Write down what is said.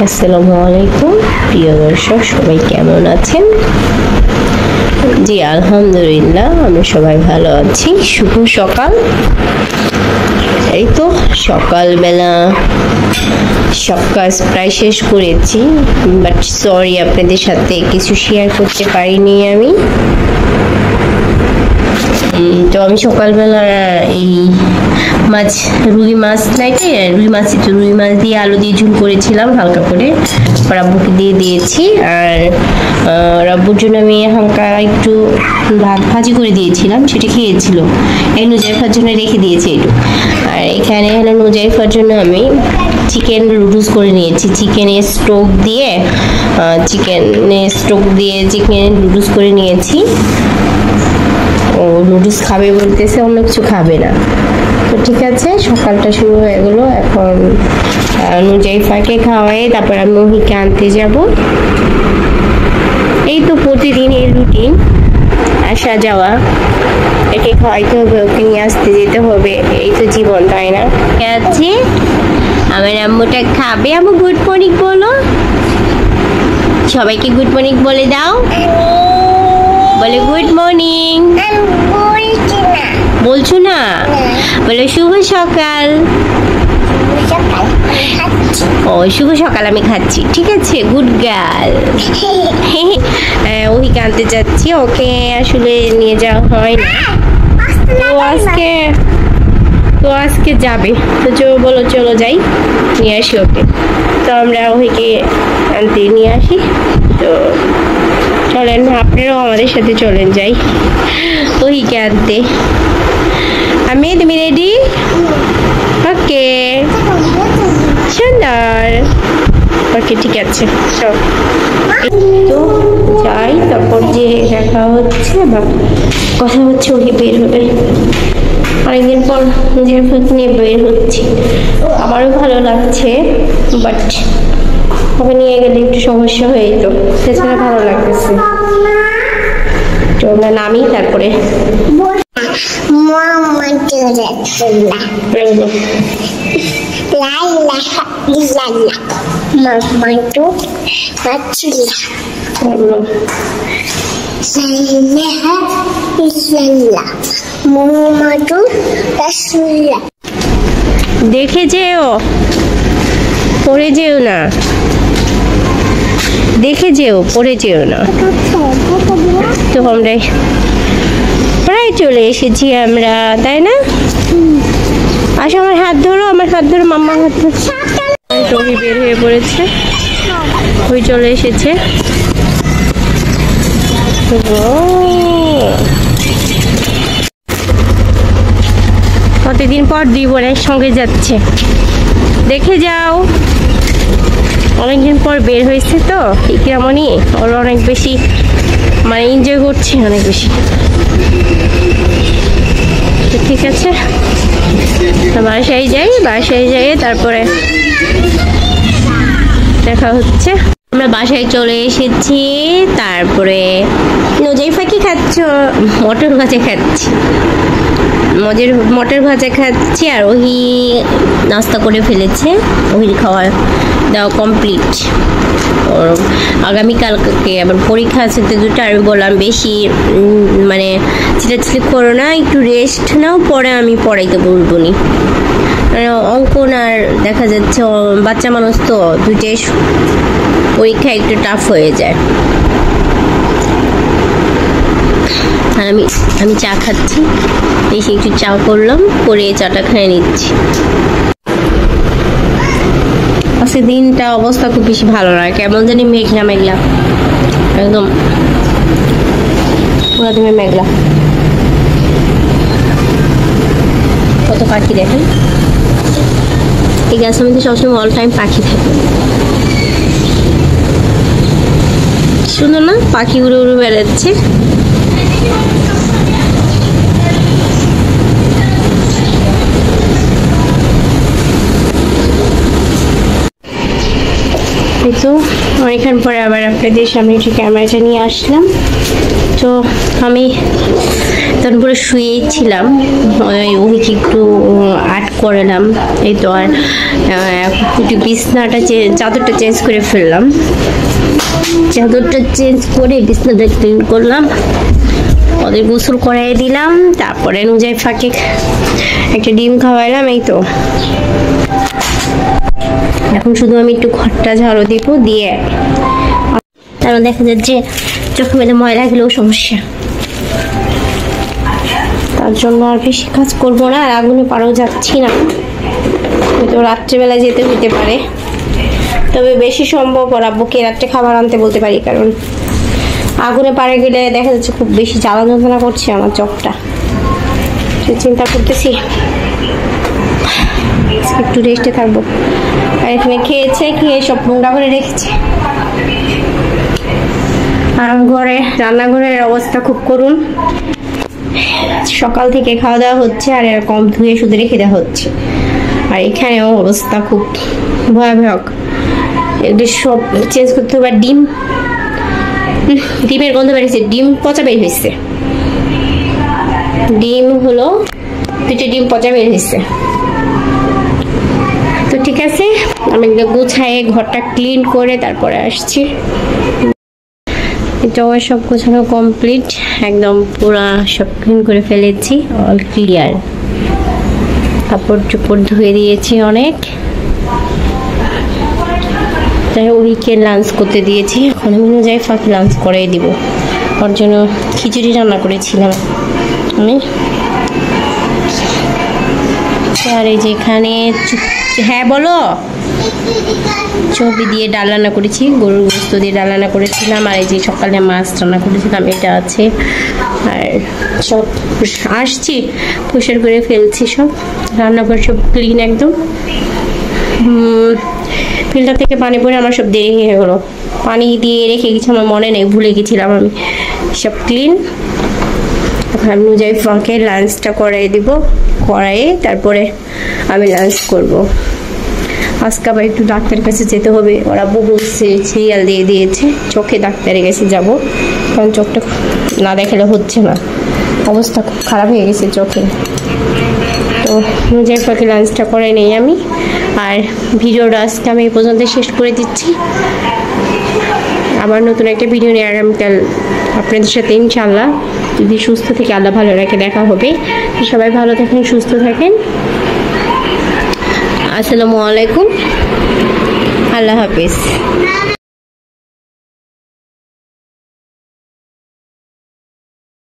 আসসালামু আলাইকুম প্রিয় দর্শক, সবাই কেমন আছেন? জি আলহামদুলিল্লাহ, আমরা সবাই ভালো আছি। শুভ সকাল। এই তো সকালবেলা সব কাজ প্রায় শেষ করেছি, বাট সরি আপনাদের সাথে কিছু শেয়ার করতে পারিনি আমি। তো আমি সকালবেলা এই রুই মাছ দিয়ে আলু দিয়ে ঝোল করেছিলাম হালকা করে, রাব্বুকে দিয়ে দিয়েছি। আর রাব্বুর জন্য আমি হালকা একটু ভাজি করে দিয়েছিলাম, সেটা খেয়েছিল। এই নুজাইফার জন্য রেখে দিয়েছি একটু। আর এখানে হলো নুজাইফার জন্য আমি চিকেন নুডলস করে নিয়েছি। চিকেনের স্টোক দিয়ে চিকেন নুডলস করে নিয়েছি। ও নুডলস খাবে বলতেছে, অন্য কিছু খাবে না। তো ঠিক আছে, সকালটা শুরু হয়ে গেলো। এখন নুজাইফাকে খাওয়াই, তারপর আমি ওহিকে আনতে যাব। এই তো প্রতিদিনের রুটিন, আসা যাওয়া, একে খাওয়াইতে হবে, ওকে নিয়ে আসতে যেতে হবে, এই তো জীবন, তাই না? আছে আমার আম্মুটা খাবে। আম্মু গুড মর্নিং বলো, সবাইকে গুড মর্নিং বলে দাও। বলে গুড মর্নিং। বলছো না? বলে শুভ সকাল। ও শুভ সকাল আমি খাচ্ছি, ঠিক আছে, গুড গার্ল। ওহিকে আনতে যাচ্ছি, ওকে আসলে নিয়ে যাওয়া হয় না। তো আজকে যাবে, তো বলো চলো যাই, নিয়ে আসি ওকে। তো আমরা ওহিকে আনতে নিয়ে আসি। তো চলেন, আপনারাও আমাদের সাথে চলেন, যাই ওহিকে আনতে। তুমি রেডি? ওকে, সুন্দর। ওকে ঠিক আছে, তো যাই। তারপর যে দেখা হচ্ছে বা কথা হচ্ছে, ওহি বের হবে অনেকদিন পর, নিজের নিয়ে বের হচ্ছি। আমারও ভালো লাগছে, বাট ওকে নিয়ে গেলে একটু সমস্যা হয়ে যেত, সেছাড়া ভালো লাগতেছে। তো আমরা নামি, তারপরে দেখে যেও, পড়ে যেও না, দেখে যেও, পড়ে যেও না। তো আমরা প্রায় চলে এসেছি আমরা, তাই না? আসো, আমার হাত ধরো, মাম্মা হাত ধরো। টহি বের হয়ে পড়েছে, ওই চলে এসেছে। কতদিন পর দুই বোন একসঙ্গে যাচ্ছে, দেখে যাও। অনেকদিন পর বের হয়েছে তো ইকরামণি, ওর অনেক বেশি মানে এনজয় করছে, অনেক বেশি। ঠিক আছে, বাসায় যাই, তারপরে দেখা হচ্ছে। আমরা বাসায় চলে এসেছি। তারপরে নুজাইফা কি খাচ্ছ? মটর ভাজা খাচ্ছি, মটর ভাজা খাচ্ছি। আর ওহি নাস্তা করে ফেলেছে, ওহির খাওয়া দাওয়া কমপ্লিট। ওর আগামীকালকে আবার পরীক্ষা আছে, তো দুটো আমি বললাম বেশি মানে চিল্লাচিল্লি করো না, একটু রেস্ট নাও, পরে আমি পড়াইতে বলবো নি। অঙ্কন আর দেখা যাচ্ছে বাচ্চা মানুষ তো, দুইটাই পরীক্ষা একটু টাফ হয়ে যায়। আর আমি চা খাচ্ছি, এসে একটু চা করলাম, করে চাটা খেয়ে নিচ্ছি। আজকে দিনটা অবস্থা খুব বেশি ভালো না, কেমন জানি মেঘলা একদম মেঘলা। কত পাখি দেখেন, এই গাছের মধ্যে সবসময় অল টাইম পাখি থাকে। সুন্দর না? পাখি উড়ে উড়ে বেড়াচ্ছে। তো অনেকক্ষণ পরে আবার আপনাদের সামনে একটু ক্যামেরাটা নিয়ে আসলাম। তো আমি তখন পুরো শুয়েই ছিলাম, ওকে একটু আট করালাম এই তো। আর একটু বিছনাটা চাদরটা চেঞ্জ করে ফেললাম, চাদরটা চেঞ্জ করে বিছনাটা ক্লিন করলাম, ওদের গোসল করাই দিলাম, তারপরে নুজাইফাকে একটা ডিম খাওয়াইলাম। এই তো এখন শুধু আমি একটু ঘরটা ঝাড়ু দিব, দিয়ে কারণ দেখা যাচ্ছে চোখে মেলে ময়লা গেলেও সমস্যা, তার জন্য আর বেশি কাজ করবো না। আর আগুনে পাড়াও যাচ্ছি না, হয়তো রাত্রেবেলা যেতে হতে পারে, তবে বেশি সম্ভব ওর আব্বুকে রাত্রে খাবার আনতে বলতে পারি, কারণ আগুনে পাড়ে গেলে দেখা যাচ্ছে খুব বেশি জ্বালা যন্ত্রণা করছে আমার চোখটা, চিন্তা করতেছি একটু রেস্টে থাকবো। আর এখানে খেয়েছে, খেয়ে সব নোংরা করে রেখেছে। আর ঘরে রান্নাঘরের অবস্থা খুব করুণ, সকাল থেকে খাওয়া দাওয়া হচ্ছে আর এরকম ধুয়ে শুধু রেখে দেওয়া হচ্ছে। আর এখানেও অবস্থা খুব ভয়াবহ, এগুলো সব চেঞ্জ করতে হবে। ডিমের গন্ধ বেরিয়েছে, ডিম পচা বের হয়েছে, ডিম হলো 2টা ডিম পচা বের হয়েছে। তো ঠিক আছে, আমি গুছাই ঘরটা ক্লিন করে তারপরে আসছি। এটাও সব গোছানো কমপ্লিট, একদম পুরা সব ক্লিন করে ফেলেছি, অল ক্লিয়ার। কাপড় চোপড় ধুয়ে দিয়েছি অনেক, তাই ওইকে লাঞ্চ করতে দিয়েছি। এখন আমি নুজাইফাকে লাঞ্চ করাই দিব, ওর জন্য খিচুড়ি রান্না করেছিলাম আমি। আর এই যে এখানে, হ্যাঁ বলো, চর্বি দিয়ে ডাল রান্না করেছি, গরুর গোস্ত দিয়ে ডাল রান্না করেছিলাম। আর এই যে সকালে মাছ রান্না করেছিলাম, এটা আছে। আর সব আসছি পরিষ্কার করে ফেলছি, সব রান্নাঘর সব ক্লিন একদম। ফিল্টার থেকে পানি পরে আমার সব দেরি হয়ে গেলো, পানি দিয়ে রেখে গেছি, আমার মনে নেই, ভুলে গেছিলাম আমি। সব ক্লিন। এখন নুজাইফাকে লাঞ্চটা করাই দিব, করাই তারপরে আমি লাঞ্চ করব। আজকে আবার একটু ডাক্তারের কাছে যেতে হবে, ওরা বলছে সিরিয়াল দিয়ে দিয়েছে, চোখে ডাক্তারের কাছে যাব, কারণ চোখটা না দেখালে হচ্ছে না, অবস্থা খুব খারাপ হয়ে গেছে চোখে। তো নুজাইফাকে লাঞ্চটা করে নেই আমি। আর ভিডিওটা আজকে আমি এই পর্যন্ত শেষ করে দিচ্ছি, আবার নতুন একটা ভিডিও নিয়ে আগামীকাল আপনাদের সাথে ইনশাআল্লাহ, যদি সুস্থ থেকে আল্লাহ ভালো রাখে দেখা হবে। সবাই ভালো থাকেন, সুস্থ থাকেন। আসসালামু আলাইকুম, আল্লাহ হাফিজ।